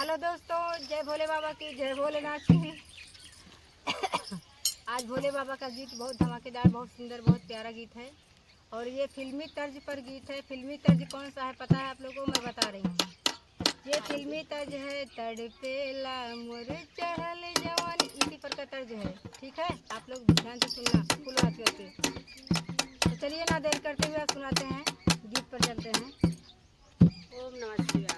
Hello दोस्तों, जय भोले बाबा की, जय भोलेनाथ की। आज भोले बाबा का गीत बहुत धमाकेदार, बहुत सुंदर, बहुत प्यारा गीत है और ये फिल्मी तर्ज पर गीत है। फिल्मी तर्ज कौन सा है पता है आप लोगों को? मैं बता रही हूँ। ये फिल्मी तर्ज है, तड़पेला मोर चढ़ल जवानी, इसी पर का तर्ज है। ठीक है, आप लोग ध्यान से सुनना फुल आवाज करके। तो चलिए ना देर करते हुए आप सुनाते हैं, गीत पर चलते हैं। ओम नमः शिवाय।